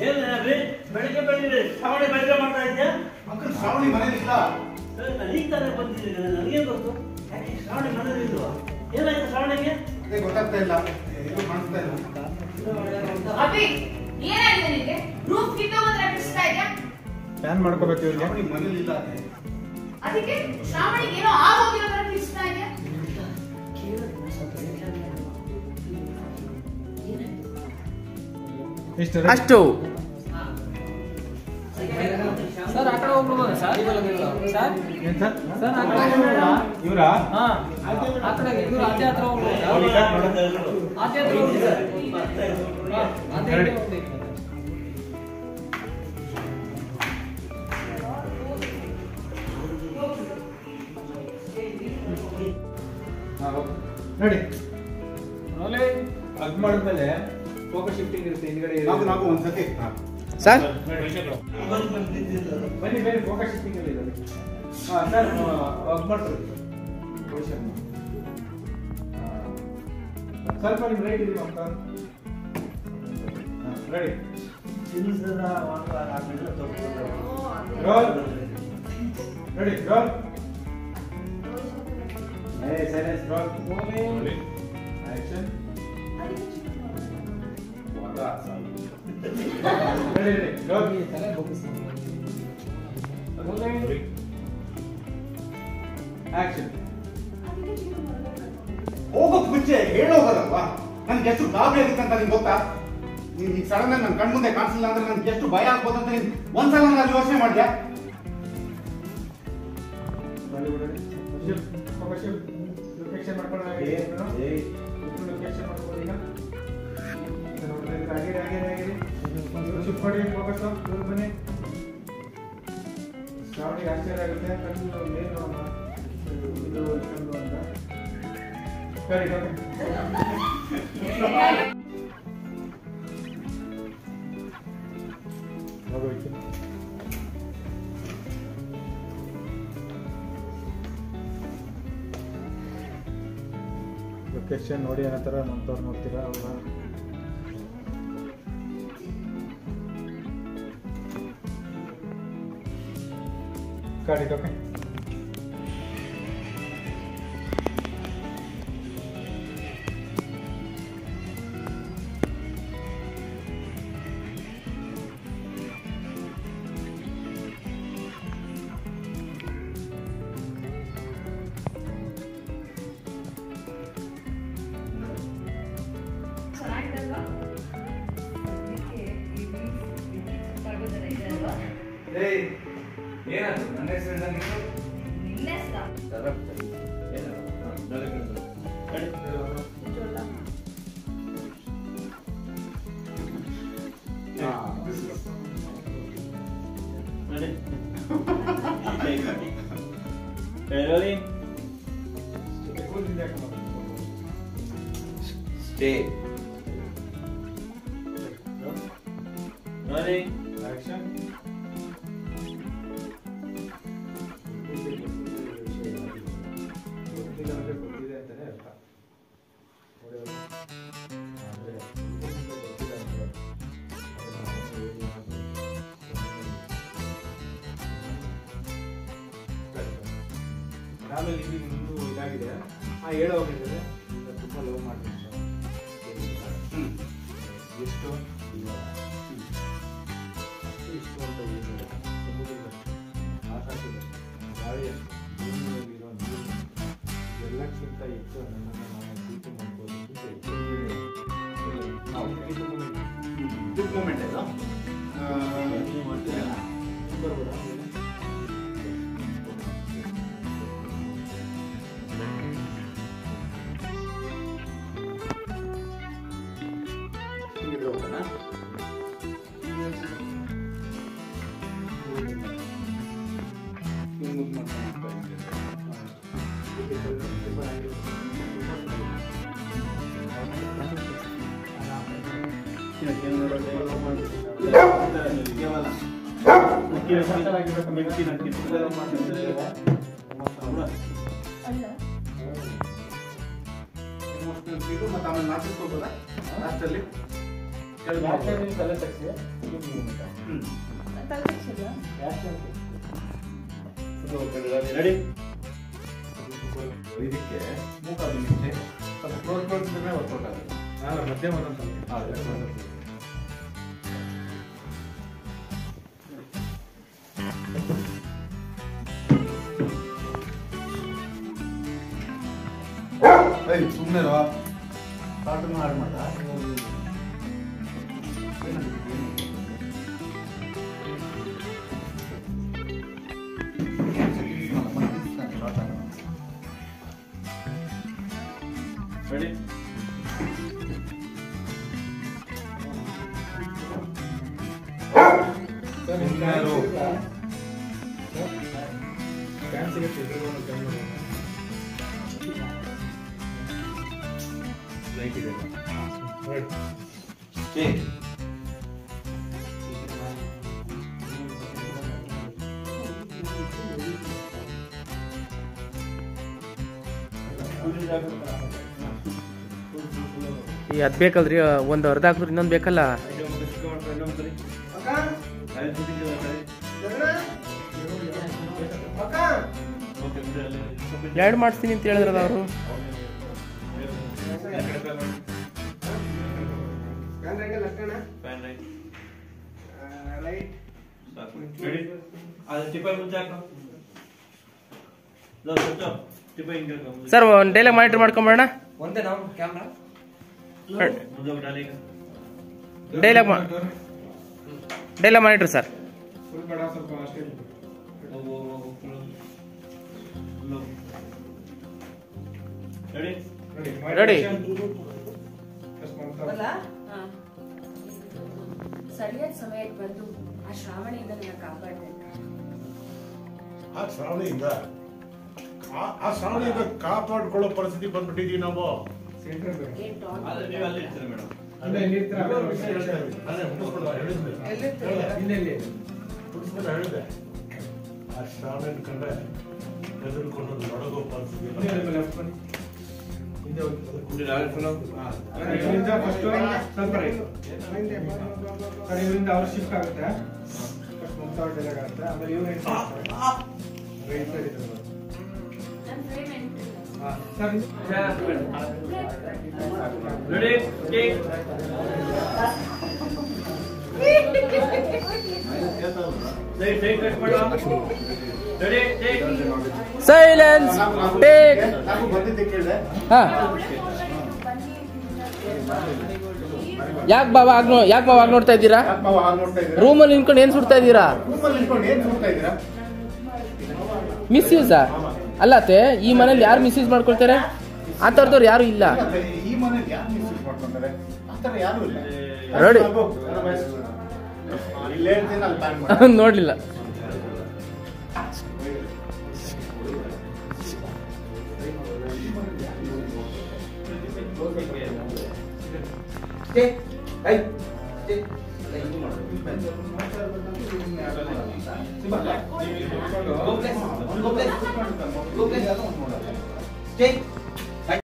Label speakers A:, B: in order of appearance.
A: ಬೆಳಿಗ್ಗೆ ಬೆಳಿಗ್ಗೆ ಶ್ರಾವಣಿ ಬೆಳಿಗ್ಗೆ ಮಾಡ್ತಾ ಇದ್ಯಾ?
B: ಅಂಕಲ್ ಶ್ರಾವಣಿ ಮನೇಲಿಲ್ಲ.
A: ನಾನು ಈಗ ತಾನೇ ಬಂದಿದ್ದೀನಿ, ನನಗೆ ಗೊತ್ತು. ಯಾಕೆ ಶ್ರಾವಣಿ ಮನೇಲಿ ಇಲ್ವಾ? ಏನಾಯ್ತು ಶ್ರಾವಣಿಗೆ?
B: ಅದೇ ಗೊತ್ತಾಗ್ತಾ ಇಲ್ಲ, ಏನು ಕಾಣಿಸ್ತಾ ಇಲ್ಲ.
C: ಅಭಿ ಏನಾಗಿದೆ ನಿನಗೆ? ರೂಫ್ ಕಿತ್ತು ಬಂದ್ರೆ ಅನಿಸ್ತಾ ಇದೆಯಾ?
D: ಪ್ಲಾನ್ ಮಾಡ್ಕೋಬೇಕು ಇವ್ರಿಗೆ.
B: ಶ್ರಾವಣಿ ಮನೇಲಿಲ್ಲ.
C: ಅದಕ್ಕೆ ಶ್ರಾವಣಿಗೆ ಏನೋ ಆಗೋಗಿರೋ ತರ ಅನಿಸ್ತಾ ಇದೆಯಾ?
D: ಅಷ್ಟು
E: ಸರ್ ಆ ಕಡೆ ಹೋಗ್ಬೋದು ಸರ್. ಸರ್
D: ಏನ್ ಸರ್?
E: ಸರ್ ಆ ಕಡೆ ಹೋಗ್ಬೋದಾ?
D: ಇವ್ರಾ?
E: ಹಾ ಆ ಕಡೆ ಇವ್ರು ಆಚೆ ಹತ್ರ ಹೋಗ್ಬೋದಾ? ಆಚೆ ಹತ್ರ ಹೋಗ್ಬೋದು ಸರ್. ಹಾ ಆಚೆ ಹತ್ರ ಹೋಗ್ಬೇಕು.
D: ನೋಡಿ ಹಗ್ ಮಾಡಿದ್ಮೇಲೆ ಫೋಕಸ್ ಶಿಫ್ಟಿಂಗ್ ಇರುತ್ತೆ ಹಿಂದ್ಗಡೆ.
B: ನಾವು ಒಂದ್ಸತಿ
D: ಸರ್ ಬನ್ನಿ ಬೇರೆ ಫೋಕಸ್ ಶಿಫ್ಟಿಂಗ್ ಅಲ್ಲಿ ಇದೆ. ಹಾಂ ಸರ್ ಹಗ್ ಮಾಡ್ತೀವಿ ಪೊಸಿಷನ್ ಸ್ವಲ್ಪ ನಿಮ್ಮ ರೈಟ್ ಇದೆ ಅಂತ ready roll ready roll silence roll action action
B: ಹೋಗೋಕ್ ಮುಂಚೆ ಹೇಳೋಗೋದಲ್ವಾ? ನನ್ಗೆ ಎಷ್ಟು ಗಾಬರಿ ಆಗಿತ್ತಂತ ನಿಮ್ಗೆ ಗೊತ್ತಾ? ನೀನ್ ಈಗ ಸಡನ್ ಆಗಿ ನನ್ ಕಣ್ಮುಂದೆ ಕಾಣಿಸಿಲ್ಲ ಅಂದ್ರೆ ನನ್ಗೆ ಎಷ್ಟು ಭಯ ಆಗ್ಬೋದು ಅಂತ ನೀನ್ ಒಂದ್ಸಲ ನಾನು ಯೋಚನೆ ಮಾಡ್ಯಾ?
D: ಲೊಕೇಶನ್ ಮಾಡ್ಕೊಂಡು ಲೊಕೇಶನ್ ಮಾಡ್ಬೋದು ಈಗ ಶಿಫ್ಟ್ ಮಾಡಿ ಫೋಕಸ್ ಇವ್ರು ಬನ್ನಿ. ಶ್ರಾವಣಿಗೆ ಆಶ್ಚರ್ಯ ಆಗುತ್ತೆ ಕಣ್ಣು ಏನು ಇದು ಕಣ್ಣು ಅಂತ. ಸರಿ ಹೋಗೋಯ್ತು. ಲೊಕೇಶನ್ ನೋಡಿ ಅನ್ನೋ ಥರ ನಮ್ಮವ್ರು ನೋಡ್ತೀರಾ ಅವಾಗ got it, okay.
C: ಚೆನ್ನಾಗಿದಲ್ವಾ?
D: ಏನಾದ್ರು ನನ್ನ ಹೆಸರು
C: ನಿನ್ನ ಹೆಸರಾ?
A: Stay. Rolling.
D: Action. ಗೊತ್ತಿದೆ ಅಂತಾನೆ ಅರ್ಥ. ಆಮೇಲೆ ಇಲ್ಲಿ ನಿಮ್ಮದು ಇದಾಗಿದೆ ಹೇಳೋ ಹೋಗಿದ್ದಾರೆ ತುಂಬ ಲವ್ ಮಾಡ್ತೀನಿ ಎಷ್ಟು ಇಷ್ಟು ಅಂತ ಹೇಳಿದ್ದಾರೆ. ಆಕಾಶದ ಗಾಳಿಯ ಭೂಮಿಯಲ್ಲಿರೋ ನೀರು ಎಲ್ಲಕ್ಕಿಂತ ಹೆಚ್ಚು ನನ್ನನ್ನು ನಾವು ಪ್ರೀತಿ ಮಾಡ್ಬೋದು
B: ದಿಸ್ ಮೂಮೆಂಟ್ ಇದು
D: ಬರ್ಬೋದಾ?
B: ಮತ್ತೆ ಆಮೇಲೆ ನಾಚಿಸ್ಕೋಬೋದಾ ಲಾಸ್ಟಲ್ಲಿ?
D: ತಲೆ ತಗ್ಸಿ
A: ರೆಡಿ
D: ಇದಕ್ಕೆ
B: ಮೂಕ ಬಿಲ್ಲಿಕ್ಕೆ
D: ಸ್ವಲ್ಪ ಕ್ಲೋಸ್ ವರ್ಕೌಟ್ ಆಗುತ್ತೆ. ಮಧ್ಯೆ ಒಂದೊಂದು
B: ಸುಮ್ಮನೆ ಪಾಠನ ಹಾಳು ಮಾಡ
A: ರೆಡಿ
D: ಲೈಟ್ ಇದೆ
E: ಈ ಅದ್ ಬೇಕಲ್ರಿ ಒಂದು ಅರ್ಧ ಹಾಕಿದ್ರೆ ಇನ್ನೊಂದು ಬೇಕಲ್ಲ. ಎರಡು ಮಾಡಿಸ್ತೀನಿ ಅಂತ ಹೇಳಿದ್ರಲ್ಲ ಅವರು. ಸರ್ ಒಂದು ಡೈಲಾಗ್ ಮಾನಿಟರ್ ಮಾಡ್ಕೊಂಬೋಣ.
F: ಒಂದೇ ನಾವು camera
E: dialogue monitor sir.
D: Full ಬೇಡ, ಸ್ವಲ್ಪ ಅಷ್ಟೇ.
E: ರೆಡಿ
C: ಸರಿಯಾದ ಸಮಯಕ್ಕೆ ಬಂದು ಆ ಶ್ರಾವಣಿಯಿಂದ ನನ್ನ ಕಾಪಾಡಿದೆ.
G: ಆ ಶ್ರಾವಣಿಯಿಂದ ಕಾಪಾಡ್ಕೊಳ್ಳೋ ಪರಿಸ್ಥಿತಿ ಬಂದ್ಬಿಟ್ಟಿದೀವಿ ನಾವು.
D: ಸೆಂಟ್ರಲ್ ಬೇಡ.
C: ಏನ್ ಡಾನ್
A: ನೀವು ಅಲ್ಲಿ ಇರ್ತೀರ ಮೇಡಮ್.
D: ಅಲ್ಲೇ ಇಲ್ಲಿರ್ತೀರ. ಇಲ್ಲೇ
G: ಹೇಳಿದೆ ಆ ಶ್ರಾವಣಿ ಕಂಡ್ರೆ ಹೆದರ್ಕೊಂಡು ನಡಗೋ ಪರಿಸ್ಥಿತಿ
D: ಲೆಫ್ಟ್ ಬನ್ನಿ. ಹಿಂದೆ ಹೋಗಿ.
A: ಇಲ್ಲಿಂದ
D: ಫಸ್ಟ್ ಸ್ವಲ್ಪ ರೈಟ್. ಸರ್ ಇವರಿಂದ ಅವ್ರು ಶಿಫ್ಟ್ ಆಗುತ್ತೆ. ಫಸ್ಟ್ ಮುಕ್ತಾವ್ ಡೈಲಾಗ್ ಆಗುತ್ತೆ. ಆಮೇಲೆ ಇವ್ರು ರೈಟ್ ಸೈಡ್ ಇದ್ದಾರೆ.
C: ನನ್ನ frame entry.
D: Sir
A: ready take take cut ಮಾಡು. Ready take
E: silence take.
B: ನಾನು ಬಂದಿದ್ದೆ ಕೇಳಿದೆ.
E: ಹಾ ಯಾಕೆ ಬಾಬಾ ಆಗ ನೋಡ್ತಾ ಇದ್ದೀರಾ?
B: ನಾವು ಹಾಗೆ ನೋಡ್ತಾ ಇದ್ದೀರಾ?
E: ರೂಮಲ್ಲಿ ನಿಂತ್ಕೊಂಡು ಏನ್ ಸುಡ್ತಾ ಇದ್ದೀರಾ?
B: ರೂಮಲ್ಲಿ ನಿಂತ್ಕೊಂಡು ಏನ್ ನೋಡ್ತಾ ಇದ್ದೀರಾ?
E: ಮಿಸ್ಯೂಸಾ? ಅಲ್ಲತ್ತೆ ಈ ಮನೇಲಿ ಯಾರು ಮಿಸ್ಯೂಸ್ ಮಾಡ್ಕೊಳ್ತಾರೆ? ಆ ಥರದವ್ರು ಯಾರು ಇಲ್ಲ.
B: ಈ ಮನೇಲಿ ಯಾರು ಮಿಸ್ಯೂಸ್ ಮಾಡ್ಕೊಂತಾರೆ? ಆ ಥರ ಯಾರು ಇಲ್ಲ.
E: ನೋಡಿ.
B: ಇಲ್ಲೇ ಇರ್ತೀನಿ, ಅಲ್ಲಿ ಪ್ಲಾನ್ ಮಾಡಿ.
E: ನೋಡ್ಲಿಲ್ಲ.
F: Take